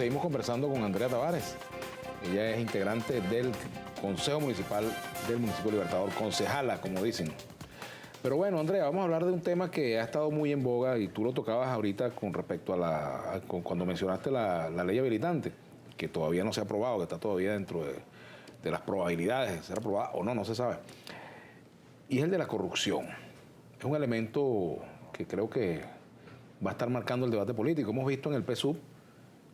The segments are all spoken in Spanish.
seguimos conversando con Andrea Tavares. Ella es integrante del Consejo Municipal del Municipio Libertador, concejala, como dicen. Pero bueno, Andrea, vamos a hablar de un tema que ha estado muy en boga y tú lo tocabas ahorita con respecto a cuando mencionaste la ley habilitante, que todavía no se ha aprobado, que está todavía dentro de las probabilidades de ser aprobada o no, no se sabe. Y es el de la corrupción. Es un elemento que creo que va a estar marcando el debate político. Hemos visto en el PSUV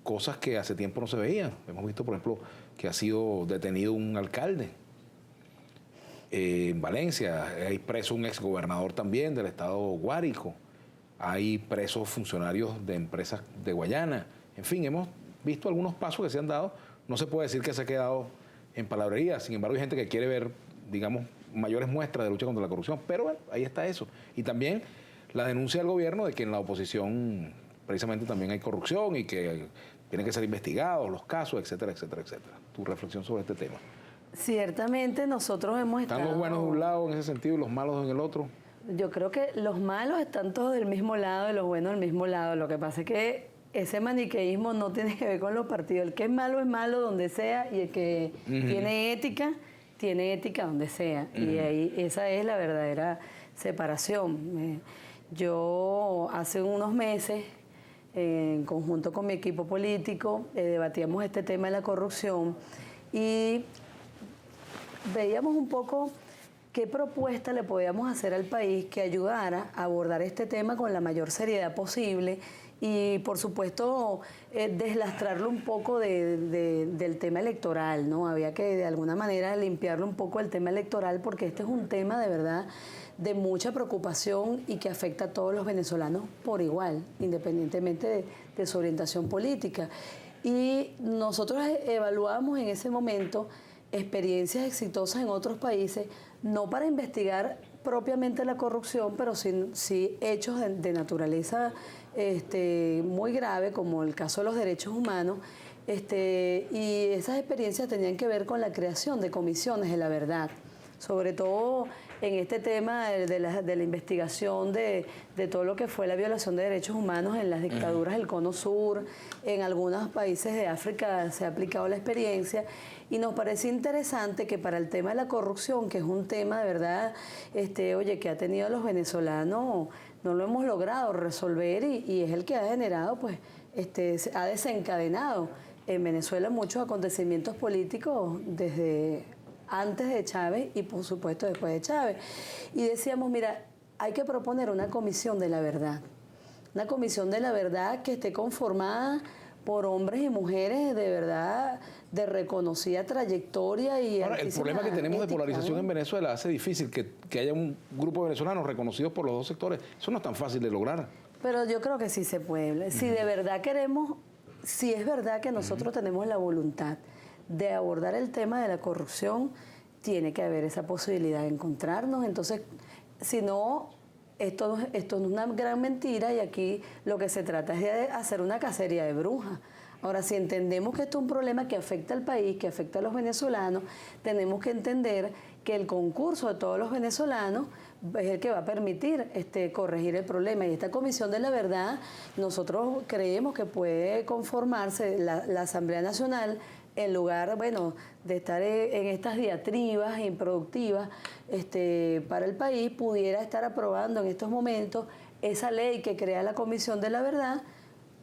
cosas que hace tiempo no se veían. Hemos visto, por ejemplo, que ha sido detenido un alcalde en Valencia. Hay preso un exgobernador también del estado Guárico. Hay presos funcionarios de empresas de Guayana. En fin, hemos visto algunos pasos que se han dado. No se puede decir que se ha quedado en palabrería. Sin embargo, hay gente que quiere ver, digamos, mayores muestras de lucha contra la corrupción. Pero bueno, ahí está eso. Y también la denuncia del gobierno de que en la oposición precisamente también hay corrupción y que tienen que ser investigados los casos, etcétera, etcétera, etcétera. Tu reflexión sobre este tema. Ciertamente nosotros hemos estado... ¿Están los buenos de un lado en ese sentido y los malos en el otro? Yo creo que los malos están todos del mismo lado y los buenos del mismo lado. Lo que pasa es que ese maniqueísmo no tiene que ver con los partidos. El que es malo donde sea, y el que tiene ética donde sea. Y ahí esa es la verdadera separación. Yo hace unos meses, en conjunto con mi equipo político, debatíamos este tema de la corrupción y veíamos un poco qué propuesta le podíamos hacer al país que ayudara a abordar este tema con la mayor seriedad posible y, por supuesto, deslastrarlo un poco del tema electoral, ¿no? Había que, de alguna manera, limpiarlo un poco el tema electoral porque este es un tema, de verdad, de mucha preocupación y que afecta a todos los venezolanos por igual, independientemente de su orientación política. Y nosotros evaluamos en ese momento experiencias exitosas en otros países, no para investigar propiamente la corrupción, pero sí hechos de naturaleza muy grave, como el caso de los derechos humanos, y esas experiencias tenían que ver con la creación de comisiones de la verdad, sobre todo en este tema de la investigación de todo lo que fue la violación de derechos humanos en las dictaduras del Cono Sur. En algunos países de África se ha aplicado la experiencia y nos parece interesante que para el tema de la corrupción, que es un tema de verdad, que ha tenido a los venezolanos, no lo hemos logrado resolver y es el que ha generado, pues, ha desencadenado en Venezuela muchos acontecimientos políticos desde antes de Chávez y, por supuesto, después de Chávez. Y decíamos, mira, hay que proponer una comisión de la verdad. Una comisión de la verdad que esté conformada por hombres y mujeres de verdad, de reconocida trayectoria y... Ahora, el problema que tenemos de polarización en Venezuela hace difícil que haya un grupo de venezolanos reconocidos por los dos sectores. Eso no es tan fácil de lograr. Pero yo creo que sí se puede. Si de verdad queremos, si es verdad que nosotros tenemos la voluntad de abordar el tema de la corrupción, tiene que haber esa posibilidad de encontrarnos. Entonces, si no, esto es una gran mentira y aquí lo que se trata es de hacer una cacería de brujas. Ahora, si entendemos que esto es un problema que afecta al país, que afecta a los venezolanos, tenemos que entender que el concurso de todos los venezolanos es el que va a permitir corregir el problema. Y esta Comisión de la Verdad, nosotros creemos que puede conformarse la Asamblea Nacional en lugar, bueno, de estar en estas diatribas improductivas para el país, pudiera estar aprobando en estos momentos esa ley que crea la Comisión de la Verdad,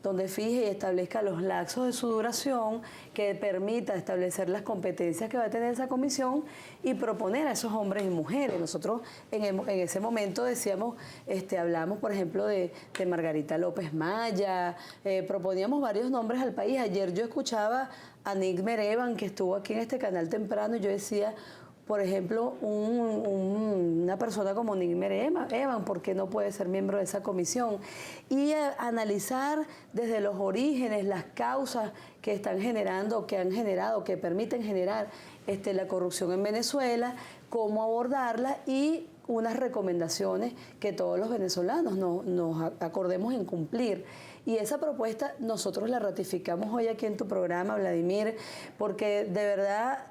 donde fije y establezca los lapsos de su duración, que permita establecer las competencias que va a tener esa comisión y proponer a esos hombres y mujeres. Nosotros en ese momento decíamos, hablamos por ejemplo de Margarita López Maya, proponíamos varios nombres al país. Ayer yo escuchaba a Nick Merevan, que estuvo aquí en este canal temprano, y yo decía, por ejemplo, una persona como Nick Merevan, ¿por qué no puede ser miembro de esa comisión? Y analizar desde los orígenes, las causas que están generando, que han generado, que permiten generar la corrupción en Venezuela, cómo abordarla y unas recomendaciones que todos los venezolanos nos acordemos en cumplir. Y esa propuesta nosotros la ratificamos hoy aquí en tu programa, Vladimir, porque de verdad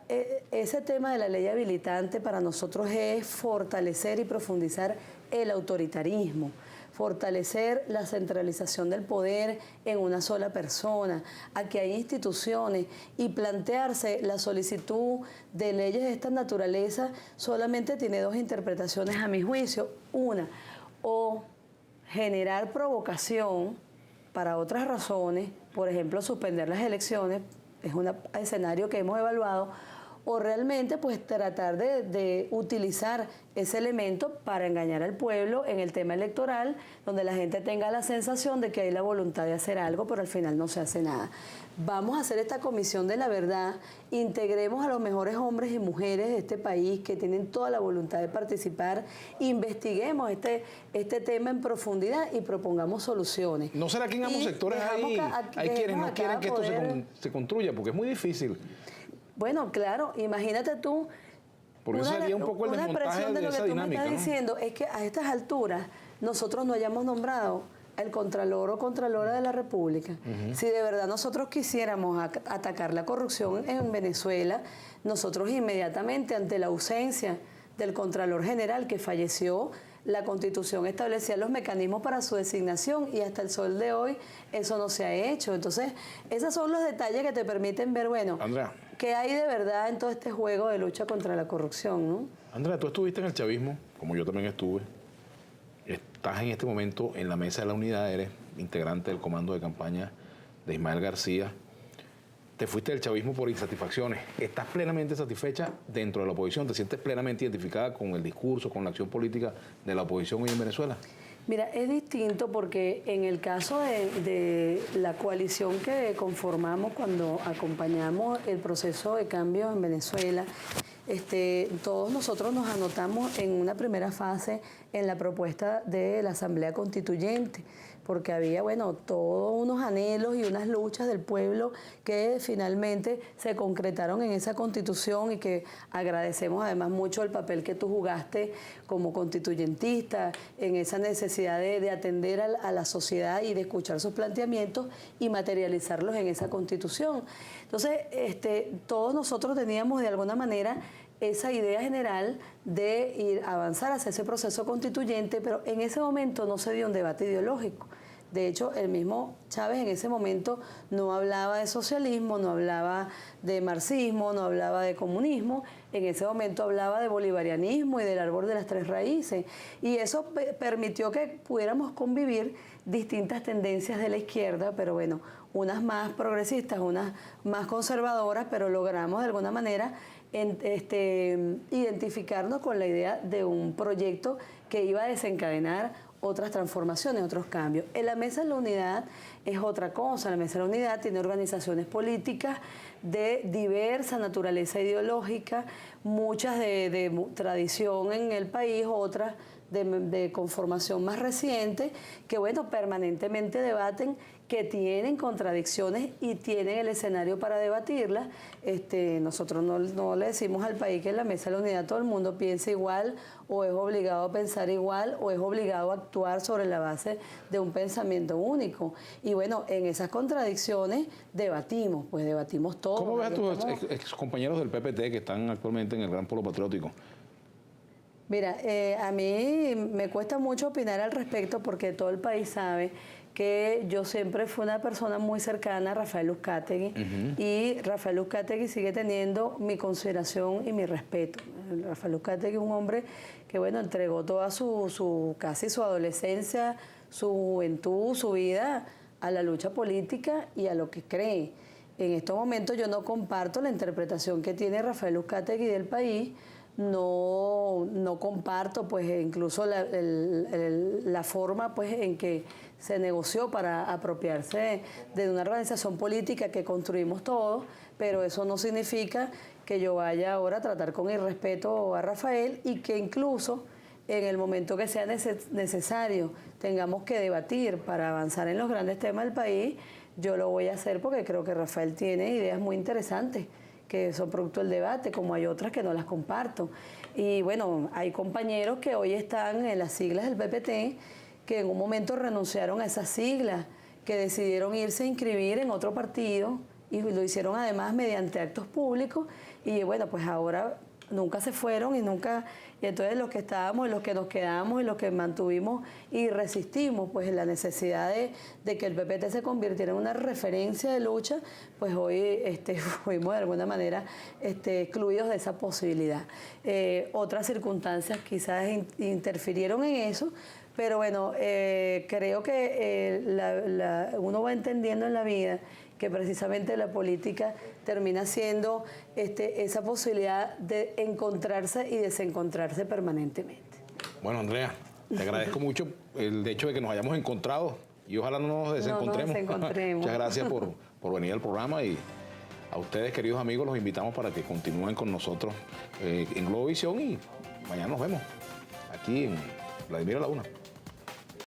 ese tema de la ley habilitante para nosotros es fortalecer y profundizar el autoritarismo, fortalecer la centralización del poder en una sola persona, a que hay instituciones y plantearse la solicitud de leyes de esta naturaleza solamente tiene dos interpretaciones a mi juicio. Una, o generar provocación para otras razones, por ejemplo, suspender las elecciones, es un escenario que hemos evaluado, o realmente pues tratar de utilizar ese elemento para engañar al pueblo en el tema electoral, donde la gente tenga la sensación de que hay la voluntad de hacer algo, pero al final no se hace nada. Vamos a hacer esta comisión de la verdad, integremos a los mejores hombres y mujeres de este país que tienen toda la voluntad de participar, investiguemos este tema en profundidad y propongamos soluciones. ¿No será que en ambos sectores hay quienes no quieren que esto se construya? Porque es muy difícil. Bueno, claro, imagínate tú. Porque eso sería un poco el desmontaje de esa dinámica. Lo que tú me estás diciendo es que a estas alturas nosotros no hayamos nombrado al Contralor o Contralora de la República. Si de verdad nosotros quisiéramos atacar la corrupción en Venezuela, nosotros inmediatamente, ante la ausencia del Contralor General que falleció, la Constitución establecía los mecanismos para su designación y hasta el sol de hoy eso no se ha hecho. Entonces, esos son los detalles que te permiten ver, bueno, Andrea, ¿qué hay de verdad en todo este juego de lucha contra la corrupción, ¿no? Andrea, tú estuviste en el chavismo, como yo también estuve. Estás en este momento en la mesa de la unidad, eres integrante del comando de campaña de Ismael García. Te fuiste del chavismo por insatisfacciones. ¿Estás plenamente satisfecha dentro de la oposición? ¿Te sientes plenamente identificada con el discurso, con la acción política de la oposición hoy en Venezuela? Mira, es distinto porque en el caso de la coalición que conformamos cuando acompañamos el proceso de cambio en Venezuela, todos nosotros nos anotamos en una primera fase en la propuesta de la Asamblea Constituyente, porque había, bueno, todos unos anhelos y unas luchas del pueblo que finalmente se concretaron en esa Constitución y que agradecemos además mucho el papel que tú jugaste como constituyentista en esa necesidad de atender a la sociedad y de escuchar sus planteamientos y materializarlos en esa Constitución. Entonces, todos nosotros teníamos de alguna manera esa idea general de ir a avanzar hacia ese proceso constituyente, pero en ese momento no se dio un debate ideológico. De hecho, el mismo Chávez en ese momento no hablaba de socialismo, no hablaba de marxismo, no hablaba de comunismo, en ese momento hablaba de bolivarianismo y del árbol de las tres raíces. Y eso permitió que pudiéramos convivir distintas tendencias de la izquierda, pero bueno, unas más progresistas, unas más conservadoras, pero logramos de alguna manera identificarnos con la idea de un proyecto que iba a desencadenar otras transformaciones, otros cambios. En la Mesa de la Unidad es otra cosa. La Mesa de la Unidad tiene organizaciones políticas de diversa naturaleza ideológica, muchas de tradición en el país, otras de conformación más reciente, que bueno, permanentemente debaten, que tienen contradicciones y tienen el escenario para debatirlas. Nosotros no le decimos al país que en la Mesa de la Unidad todo el mundo piensa igual, o es obligado a pensar igual, o es obligado a actuar sobre la base de un pensamiento único. Y bueno, en esas contradicciones debatimos todo. ¿Cómo ves a tus compañeros del PPT que están actualmente en el Gran Polo Patriótico? Mira, a mí me cuesta mucho opinar al respecto porque todo el país sabe que yo siempre fui una persona muy cercana a Rafael Uzcategui y Rafael Uzcategui sigue teniendo mi consideración y mi respeto. Rafael Uzcategui es un hombre que, bueno, entregó toda casi su adolescencia, su juventud, su vida a la lucha política y a lo que cree. En estos momentos yo no comparto la interpretación que tiene Rafael Uzcategui del país. No comparto pues incluso la forma pues en que se negoció para apropiarse de una organización política que construimos todos, pero eso no significa que yo vaya ahora a tratar con irrespeto a Rafael y que incluso en el momento que sea necesario tengamos que debatir para avanzar en los grandes temas del país, yo lo voy a hacer porque creo que Rafael tiene ideas muy interesantes que son producto del debate, como hay otras que no las comparto. Y bueno, hay compañeros que hoy están en las siglas del PPT, que en un momento renunciaron a esas siglas, que decidieron irse a inscribir en otro partido y lo hicieron además mediante actos públicos y bueno, pues ahora nunca se fueron y entonces los que estábamos, los que nos quedamos y los que mantuvimos y resistimos pues la necesidad de que el PPT se convirtiera en una referencia de lucha, pues hoy fuimos de alguna manera excluidos de esa posibilidad. Otras circunstancias quizás interfirieron en eso, pero bueno, creo que uno va entendiendo en la vida que precisamente la política termina siendo esa posibilidad de encontrarse y desencontrarse permanentemente. Bueno, Andrea, te agradezco mucho el hecho de que nos hayamos encontrado y ojalá no nos desencontremos. No nos desencontremos. Muchas gracias por venir al programa y a ustedes, queridos amigos, los invitamos para que continúen con nosotros en Globovisión y mañana nos vemos aquí en Vladimir a la 1.